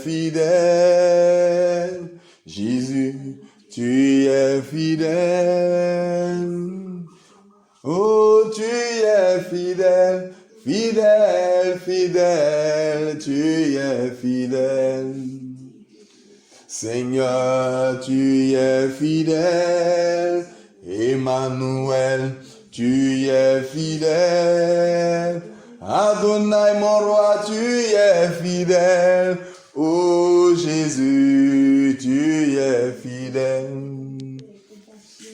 fidèle. Jésus, tu es fidèle. Oh, tu es fidèle, fidèle, fidèle, tu es fidèle. Seigneur, tu es fidèle. Emmanuel, tu es fidèle. Adonai, mon roi, tu es fidèle. Oh Jésus, tu es fidèle.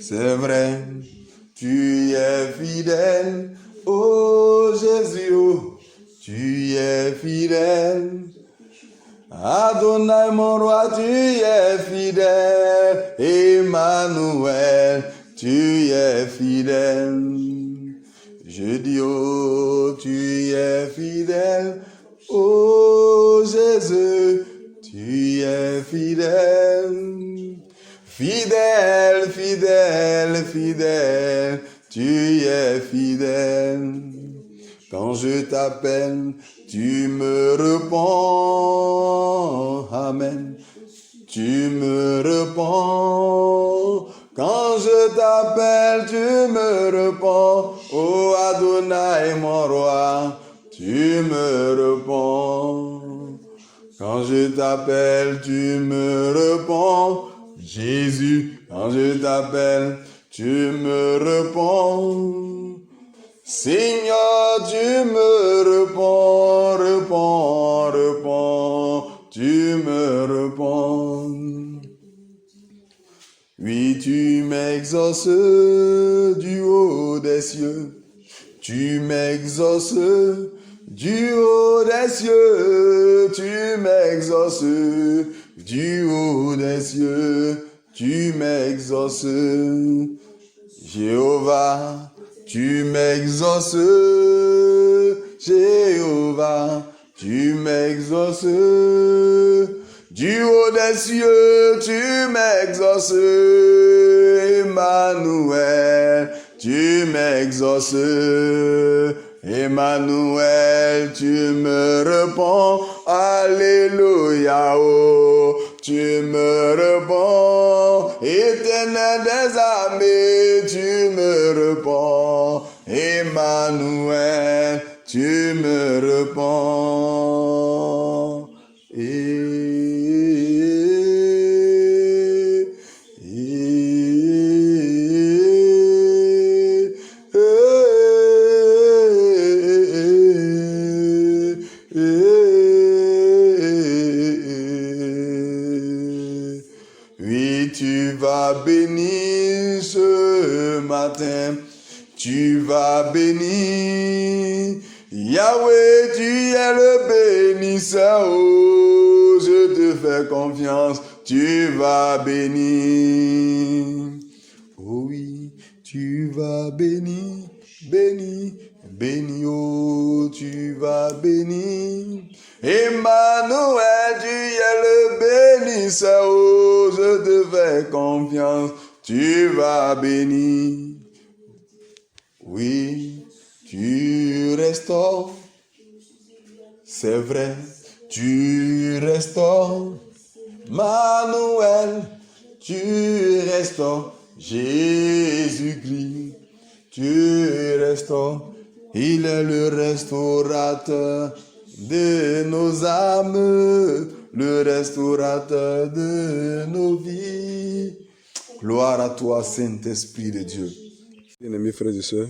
C'est vrai, tu es fidèle. Oh Jésus, oh, tu es fidèle. Adonai, mon roi, tu es fidèle. Emmanuel, tu es fidèle. Je dis, oh, tu es fidèle. Oh Jésus, tu es fidèle. Fidèle, fidèle, fidèle, tu es fidèle. Quand je t'appelle, tu me réponds. Amen. Tu me réponds. Quand je t'appelle, tu me réponds. Oh Adonai, mon roi, tu me réponds. Quand je t'appelle, tu me réponds. Jésus, quand je t'appelle, tu me réponds. Seigneur, tu me réponds, réponds, réponds, tu me réponds. Oui, tu m'exauces du haut des cieux. Tu m'exauces du haut des cieux. Tu m'exauces du haut des cieux. Tu m'exauces. Jéhovah, tu m'exauces. Jéhovah, tu m'exauces. Du haut des cieux, tu m'exauces. Emmanuel, tu m'exauces. Emmanuel, tu me réponds. Alléluia, oh, tu me réponds. Éternel des armées, tu me réponds. Emmanuel, tu me réponds. Oui, tu vas bénir ce matin, tu vas bénir. Yahweh, tu es le bénisseur, oh, je te fais confiance, tu vas bénir. Oh oui, tu vas bénir, bénir, bénir, oh, tu vas bénir. Emmanuel, tu es le bénisseur, oh, je te fais confiance, tu vas bénir. Oui, tu restaures, c'est vrai, tu restaures. Manuel, tu restaures. Jésus-Christ, tu restaures. Il est le restaurateur de nos âmes, le restaurateur de nos vies. Gloire à toi, Saint-Esprit de Dieu. Bien-aimés frères et sœurs,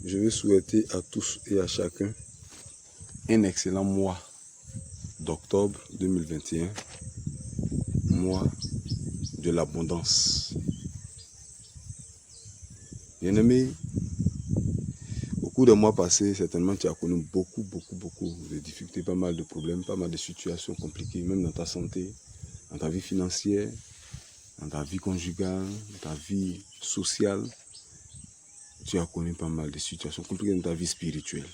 je veux souhaiter à tous et à chacun un excellent mois d'octobre 2021, mois de l'abondance. Bien-aimé, au cours des mois passés, certainement tu as connu beaucoup de difficultés, pas mal de problèmes, pas mal de situations compliquées, même dans ta santé, dans ta vie financière, dans ta vie conjugale, dans ta vie sociale. Tu as connu pas mal de situations compliquées dans ta vie spirituelle.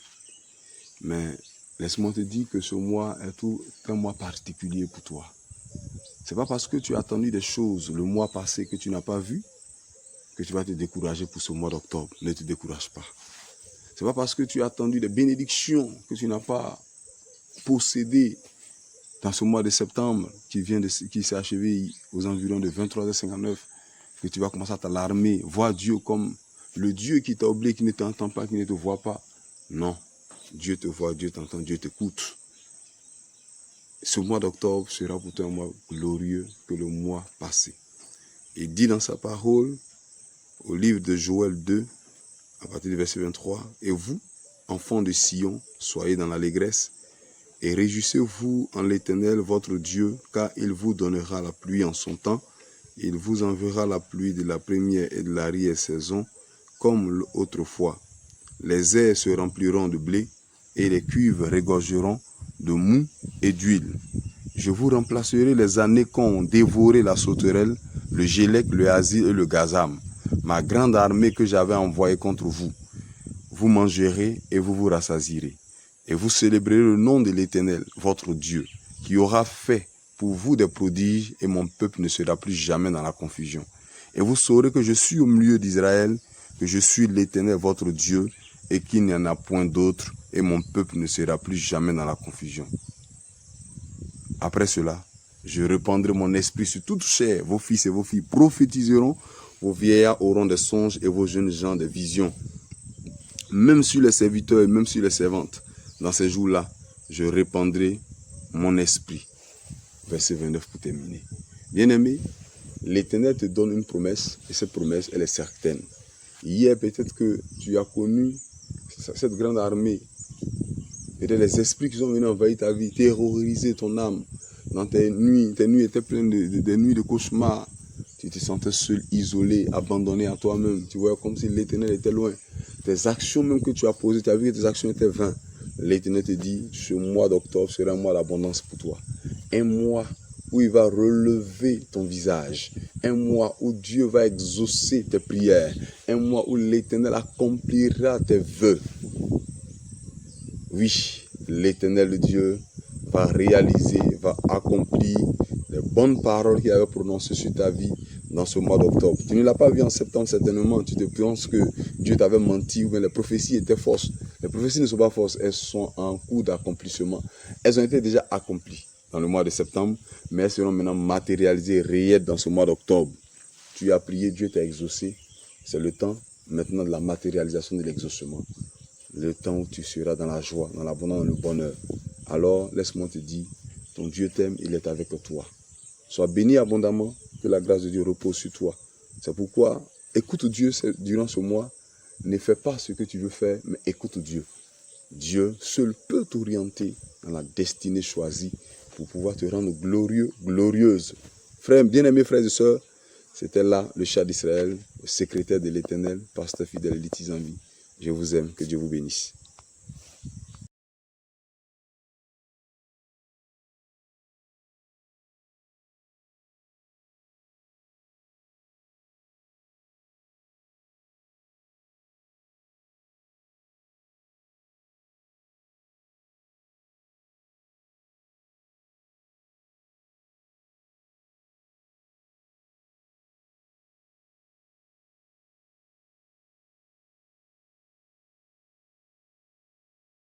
Mais laisse-moi te dire que ce mois est tout un mois particulier pour toi. Ce n'est pas parce que tu as attendu des choses le mois passé que tu n'as pas vu que tu vas te décourager pour ce mois d'octobre. Ne te décourage pas. Ce n'est pas parce que tu as attendu des bénédictions que tu n'as pas possédé dans ce mois de septembre qui s'est achevé aux environs de 23h59, que tu vas commencer à t'alarmer, voir Dieu comme le Dieu qui t'a oublié, qui ne t'entend pas, qui ne te voit pas. Non, Dieu te voit, Dieu t'entend, Dieu t'écoute. Ce mois d'octobre sera pour toi un mois glorieux que le mois passé. Il dit dans sa parole, au livre de Joël 2, à partir du verset 23, « Et vous, enfants de Sion, soyez dans l'allégresse, et réjouissez-vous en l'Éternel votre Dieu, car il vous donnera la pluie en son temps, il vous enverra la pluie de la première et de l'arrière-saison, comme autrefois. Les airs se rempliront de blé, et les cuves regorgeront de mou et d'huile. Je vous remplacerai les années qu'ont dévoré la sauterelle, le gélec, le asile et le gazam, ma grande armée que j'avais envoyée contre vous. Vous mangerez et vous vous rassasierez. Et vous célébrerez le nom de l'Éternel, votre Dieu, qui aura fait pour vous des prodiges, et mon peuple ne sera plus jamais dans la confusion. Et vous saurez que je suis au milieu d'Israël, que je suis l'Éternel, votre Dieu, et qu'il n'y en a point d'autre, et mon peuple ne sera plus jamais dans la confusion. Après cela, je répandrai mon esprit sur toute chair, vos fils et vos filles prophétiseront, vos vieillards auront des songes et vos jeunes gens des visions. Même sur les serviteurs et même sur les servantes, dans ces jours-là, je répandrai mon esprit. Verset 29 pour terminer. Bien-aimé, l'Éternel te donne une promesse, et cette promesse, elle est certaine. Hier, peut-être que tu as connu cette grande armée, peut-être les esprits qui sont venus envahir ta vie, terroriser ton âme. Dans tes nuits étaient pleines de nuits de cauchemars. Tu te sentais seul, isolé, abandonné à toi-même. Tu voyais comme si l'Éternel était loin. Tes actions même que tu as posées, tu as vu que tes actions étaient vaines. L'Éternel te dit, ce mois d'octobre sera un mois d'abondance pour toi. Un mois où il va relever ton visage. Un mois où Dieu va exaucer tes prières. Un mois où l'Éternel accomplira tes vœux. Oui, l'Éternel Dieu va réaliser, va accomplir les bonnes paroles qu'il avait prononcées sur ta vie dans ce mois d'octobre. Tu ne l'as pas vu en septembre certainement, tu te penses que Dieu t'avait menti ou bien les prophéties étaient fausses. Les prophéties ne sont pas fausses, elles sont en cours d'accomplissement. Elles ont été déjà accomplies dans le mois de septembre, mais elles seront maintenant matérialisées, réelles dans ce mois d'octobre. Tu as prié, Dieu t'a exaucé. C'est le temps maintenant de la matérialisation de l'exaucement. Le temps où tu seras dans la joie, dans l'abondance, dans le bonheur. Alors, laisse-moi te dire, ton Dieu t'aime, il est avec toi. Sois béni abondamment, que la grâce de Dieu repose sur toi. C'est pourquoi, écoute Dieu durant ce mois. Ne fais pas ce que tu veux faire, mais écoute Dieu. Dieu seul peut t'orienter dans la destinée choisie pour pouvoir te rendre glorieux, glorieuse. Frères, bien-aimés frères et sœurs, c'était là le chat d'Israël, le secrétaire de l'Éternel, pasteur fidèle et Zanvi. Je vous aime, que Dieu vous bénisse.